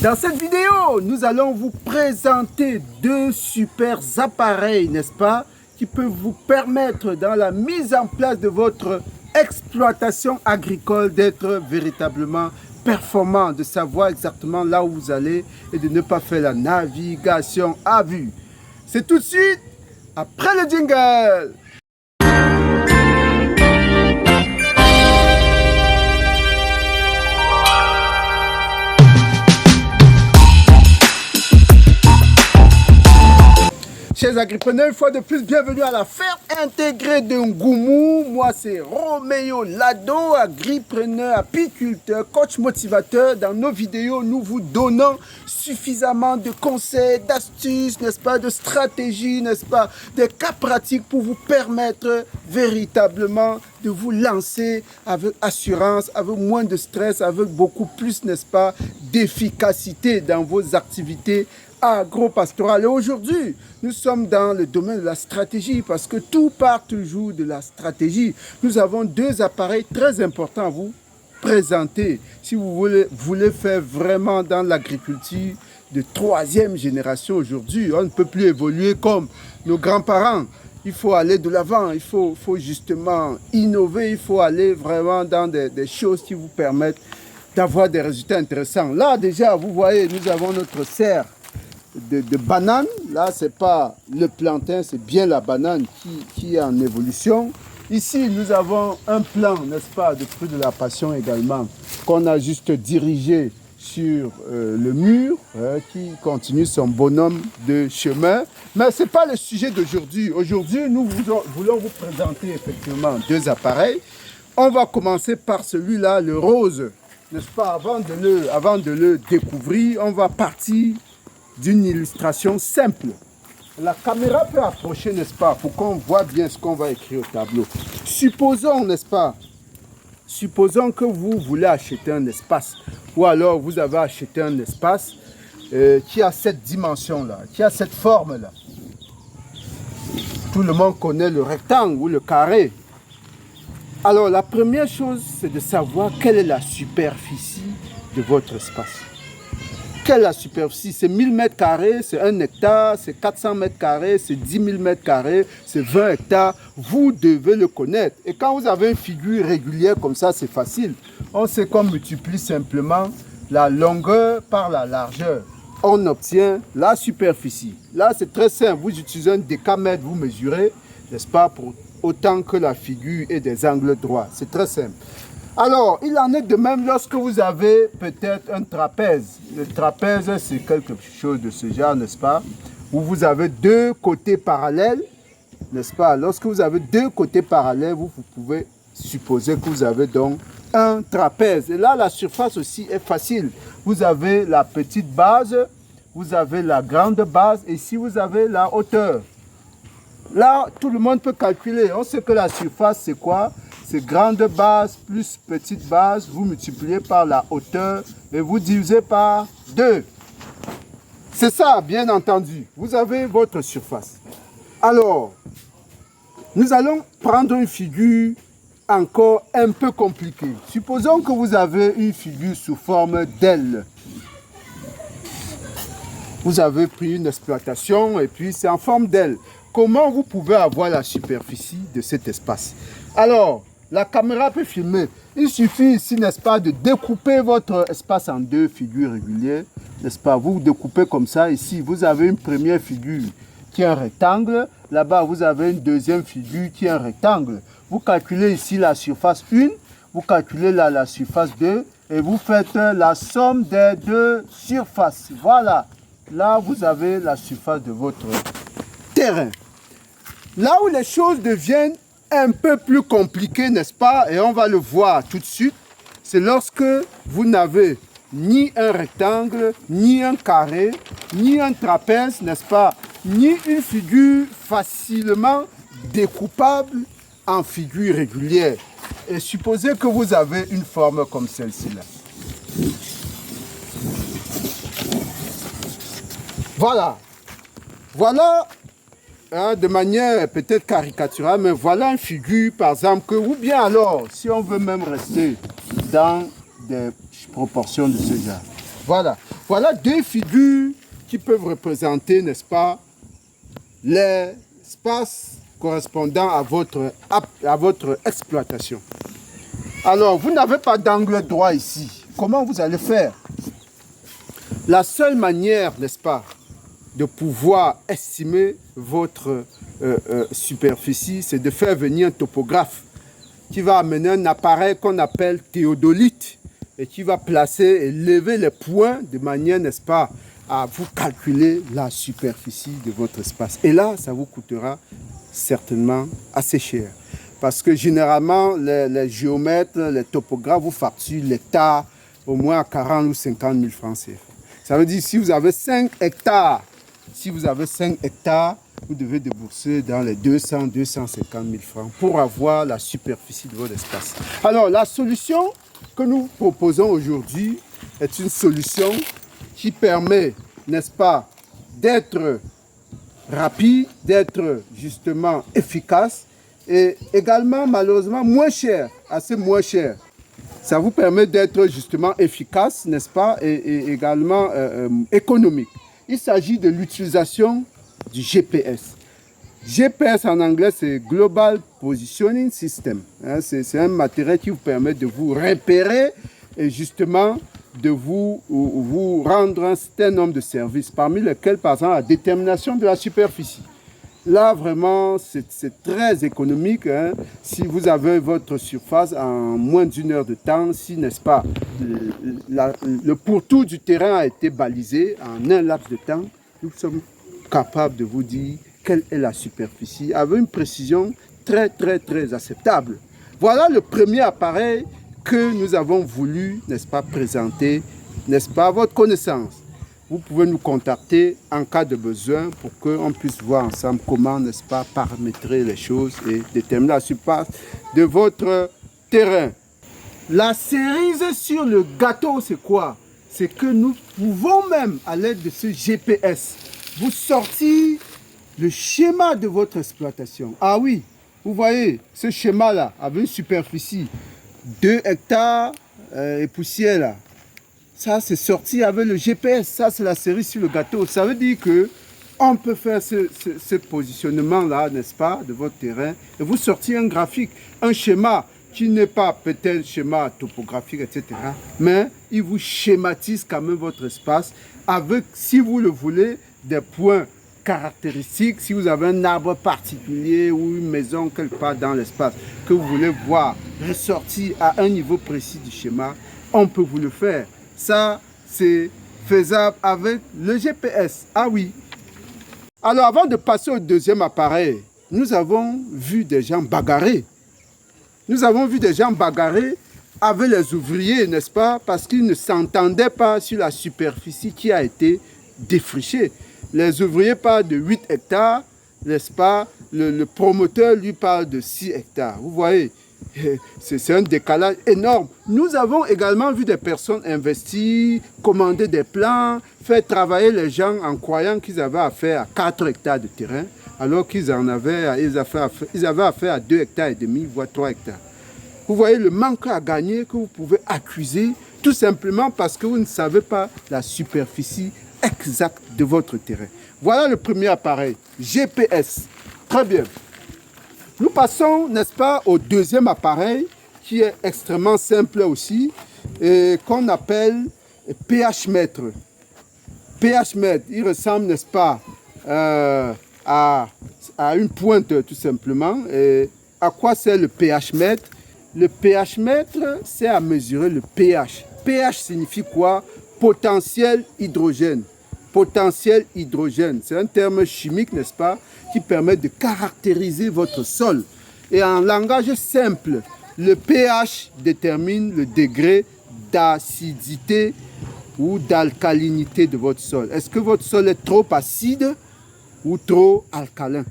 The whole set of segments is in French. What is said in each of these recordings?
Dans cette vidéo, nous allons vous présenter deux super appareils, n'est-ce pas, qui peuvent vous permettre dans la mise en place de votre exploitation agricole d'être véritablement performant, de savoir exactement là où vous allez et de ne pas faire la navigation à vue. C'est tout de suite après le jingle. Chers agripreneurs, une fois de plus, bienvenue à la ferme intégrée de Ngoumou. Moi, c'est Roméo Lado, agripreneur, apiculteur, coach motivateur. Dans nos vidéos, nous vous donnons suffisamment de conseils, d'astuces, n'est-ce pas, de stratégies, n'est-ce pas, des cas pratiques pour vous permettre véritablement de vous lancer avec assurance, avec moins de stress, avec beaucoup plus, n'est-ce pas, d'efficacité dans vos activités agro-pastorales. Et aujourd'hui, nous sommes dans le domaine de la stratégie parce que tout part toujours de la stratégie. Nous avons deux appareils très importants à vous présenter si vous voulez faire vraiment dans l'agriculture de troisième génération aujourd'hui. On ne peut plus évoluer comme nos grands-parents. Il faut aller de l'avant, il faut justement innover, il faut aller vraiment dans des choses qui vous permettent d'avoir des résultats intéressants. Là déjà, vous voyez, nous avons notre serre de banane. Là, ce n'est pas le plantain, c'est bien la banane qui est en évolution. Ici, nous avons un plan, n'est-ce pas, de fruits de la passion également, qu'on a juste dirigé sur le mur, qui continue son bonhomme de chemin. Mais ce n'est pas le sujet d'aujourd'hui. Aujourd'hui, nous voulons vous présenter effectivement deux appareils. On va commencer par celui-là, le rose, n'est-ce pas? Avant de le découvrir, on va partir d'une illustration simple. La caméra peut approcher, n'est-ce pas, pour qu'on voit bien ce qu'on va écrire au tableau. Supposons, n'est-ce pas, supposons que vous voulez acheter un espace, ou alors vous avez acheté un espace qui a cette dimension-là, qui a cette forme-là. Tout le monde connaît le rectangle ou le carré. Alors, la première chose, c'est de savoir quelle est la superficie de votre espace. Quelle est la superficie? C'est 1000 mètres carrés, c'est 1 hectare, c'est 400 mètres carrés, c'est 10 000 mètres carrés, c'est 20 hectares. Vous devez le connaître. Et quand vous avez une figure régulière comme ça, c'est facile. On sait qu'on multiplie simplement la longueur par la largeur. On obtient la superficie. Là, c'est très simple. Vous utilisez un décamètre, vous mesurez, n'est-ce pas, pour autant que la figure ait des angles droits. C'est très simple. Alors, il en est de même lorsque vous avez peut-être un trapèze. Le trapèze, c'est quelque chose de ce genre, n'est-ce pas? Où vous avez deux côtés parallèles, n'est-ce pas? Lorsque vous avez deux côtés parallèles, vous pouvez supposer que vous avez donc un trapèze. Et là, la surface aussi est facile. Vous avez la petite base, vous avez la grande base, et ici, vous avez la hauteur. Là, tout le monde peut calculer. On sait que la surface, c'est quoi? C'est grande base plus petite base, vous multipliez par la hauteur et vous divisez par 2. C'est ça, bien entendu. Vous avez votre surface. Alors, nous allons prendre une figure encore un peu compliquée. Supposons que vous avez une figure sous forme d'aile. Vous avez pris une exploitation et puis c'est en forme d'aile. Comment vous pouvez avoir la superficie de cet espace? Alors, la caméra peut filmer. Il suffit ici, n'est-ce pas, de découper votre espace en deux figures régulières. N'est-ce pas? Vous découpez comme ça. Ici, vous avez une première figure qui est un rectangle. Là-bas, vous avez une deuxième figure qui est un rectangle. Vous calculez ici la surface 1. Vous calculez là la surface 2. Et vous faites la somme des deux surfaces. Voilà. Là, vous avez la surface de votre terrain. Là où les choses deviennent un peu plus compliqué, n'est-ce pas? Et on va le voir tout de suite. C'est lorsque vous n'avez ni un rectangle, ni un carré, ni un trapèze, n'est-ce pas? Ni une figure facilement découpable en figure régulière. Et supposez que vous avez une forme comme celle-ci-là. Voilà. Voilà. De manière peut-être caricaturale, mais voilà une figure, par exemple, que, ou bien alors, si on veut même rester dans des proportions de ce genre. Voilà. Voilà deux figures qui peuvent représenter, n'est-ce pas, l'espace correspondant à votre exploitation. Alors, vous n'avez pas d'angle droit ici. Comment vous allez faire? La seule manière, n'est-ce pas, de pouvoir estimer votre superficie, c'est de faire venir un topographe qui va amener un appareil qu'on appelle théodolite et qui va placer et lever les points de manière, n'est-ce pas, à vous calculer la superficie de votre espace. Et là, ça vous coûtera certainement assez cher. Parce que généralement, les géomètres, les topographes vous facturent l'hectare au moins à 40 ou 50 000 francs CFA. Ça veut dire si vous avez 5 hectares, vous devez débourser dans les 200 250 000 francs pour avoir la superficie de votre espace. Alors, la solution que nous proposons aujourd'hui est une solution qui permet, n'est-ce pas, d'être rapide, d'être justement efficace et également, malheureusement, moins cher, assez moins cher. Ça vous permet d'être justement efficace, n'est-ce pas, et également économique. Il s'agit de l'utilisation du GPS. GPS en anglais, c'est Global Positioning System. C'est un matériel qui vous permet de vous repérer et justement de vous rendre un certain nombre de services, parmi lesquels, par exemple, la détermination de la superficie. Là, vraiment, c'est très économique. Si vous avez votre surface en moins d'une heure de temps, si, n'est-ce pas, le pourtour du terrain a été balisé en un laps de temps, nous sommes capables de vous dire quelle est la superficie avec une précision très, très, très acceptable. Voilà le premier appareil que nous avons voulu, n'est-ce pas, présenter, n'est-ce pas, à votre connaissance. Vous pouvez nous contacter en cas de besoin pour qu'on puisse voir ensemble comment, n'est-ce pas, paramétrer les choses et déterminer la surface de votre terrain. La cerise sur le gâteau, c'est quoi? C'est que nous pouvons même, à l'aide de ce GPS, vous sortir le schéma de votre exploitation. Ah oui, vous voyez, ce schéma-là, avec une superficie 2 hectares et poussière là. Ça, c'est sorti avec le GPS. Ça, c'est la cerise sur le gâteau. Ça veut dire que on peut faire ce positionnement-là, n'est-ce pas, de votre terrain, et vous sortir un graphique, un schéma qui n'est pas peut-être schéma topographique, etc., mais il vous schématise quand même votre espace avec, si vous le voulez, des points caractéristiques. Si vous avez un arbre particulier ou une maison quelque part dans l'espace que vous voulez voir ressortir à un niveau précis du schéma, on peut vous le faire. Ça, c'est faisable avec le GPS. Ah oui. Alors, avant de passer au deuxième appareil, nous avons vu des gens bagarrer. Nous avons vu des gens bagarrer avec les ouvriers, n'est-ce pas? Parce qu'ils ne s'entendaient pas sur la superficie qui a été défrichée. Les ouvriers parlent de 8 hectares, n'est-ce pas? Le promoteur, lui, parle de 6 hectares. Vous voyez? C'est un décalage énorme. Nous avons également vu des personnes investir, commander des plans, faire travailler les gens en croyant qu'ils avaient affaire à 4 hectares de terrain, alors qu'ils avaient affaire à 2 hectares et demi, voire 3 hectares. Vous voyez le manque à gagner que vous pouvez accuser tout simplement parce que vous ne savez pas la superficie exacte de votre terrain. Voilà le premier appareil, GPS. Très bien. Nous passons, n'est-ce pas, au deuxième appareil qui est extrêmement simple aussi et qu'on appelle pH-mètre. pH-mètre, il ressemble, n'est-ce pas, à une pointe tout simplement. Et à quoi sert le pH-mètre? Le pH-mètre, c'est à mesurer le pH. pH signifie quoi? Potentiel hydrogène. Potentiel hydrogène, c'est un terme chimique, n'est-ce pas, qui permet de caractériser votre sol. Et en langage simple, le pH détermine le degré d'acidité ou d'alcalinité de votre sol. Est-ce que votre sol est trop acide ou trop alcalin?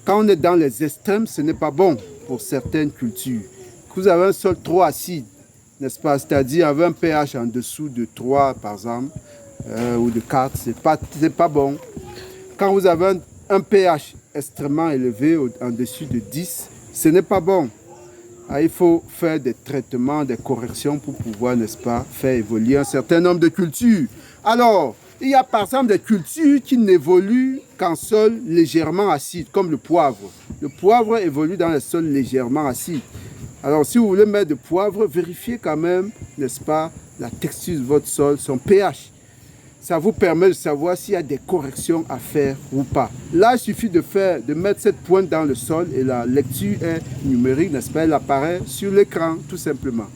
Quand on est dans les extrêmes, ce n'est pas bon pour certaines cultures. Vous avez un sol trop acide, n'est-ce pas, c'est-à-dire avec un pH en dessous de 3 par exemple, ou de 4, c'est pas bon. Quand vous avez un pH extrêmement élevé, en dessus de 10, ce n'est pas bon. il faut faire des traitements, des corrections pour pouvoir, n'est-ce pas, faire évoluer un certain nombre de cultures. Alors, il y a par exemple des cultures qui n'évoluent qu'en sol légèrement acide, comme le poivre. Le poivre évolue dans les sols légèrement acides. Alors, si vous voulez mettre de poivre, vérifiez quand même, n'est-ce pas, la texture de votre sol, son pH. Ça vous permet de savoir s'il y a des corrections à faire ou pas. Là, il suffit de mettre cette pointe dans le sol et la lecture est numérique, n'est-ce pas, elle apparaît sur l'écran, tout simplement.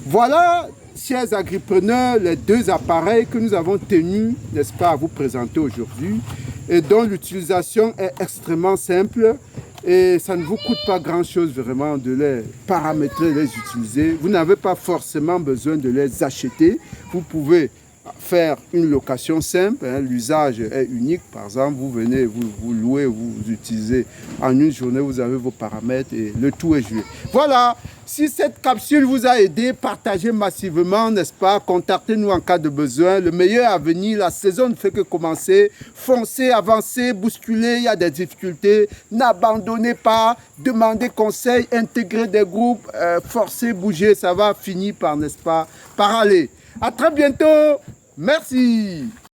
Voilà, chers agripreneurs, les deux appareils que nous avons tenus, n'est-ce pas, à vous présenter aujourd'hui et dont l'utilisation est extrêmement simple et ça ne vous coûte pas grand-chose vraiment de les paramétrer, les utiliser. Vous n'avez pas forcément besoin de les acheter. Vous pouvez faire une location simple, hein, l'usage est unique. Par exemple, vous venez, vous louez, vous utilisez en une journée, vous avez vos paramètres et le tout est joué. Voilà, si cette capsule vous a aidé, partagez massivement, n'est-ce pas? Contactez-nous en cas de besoin. Le meilleur à venir, la saison ne fait que commencer. Foncez, avancez, bousculez, il y a des difficultés. N'abandonnez pas, demandez conseil, intégrez des groupes, forcez, bougez, ça va finir par, n'est-ce pas, par aller. À très bientôt. Merci.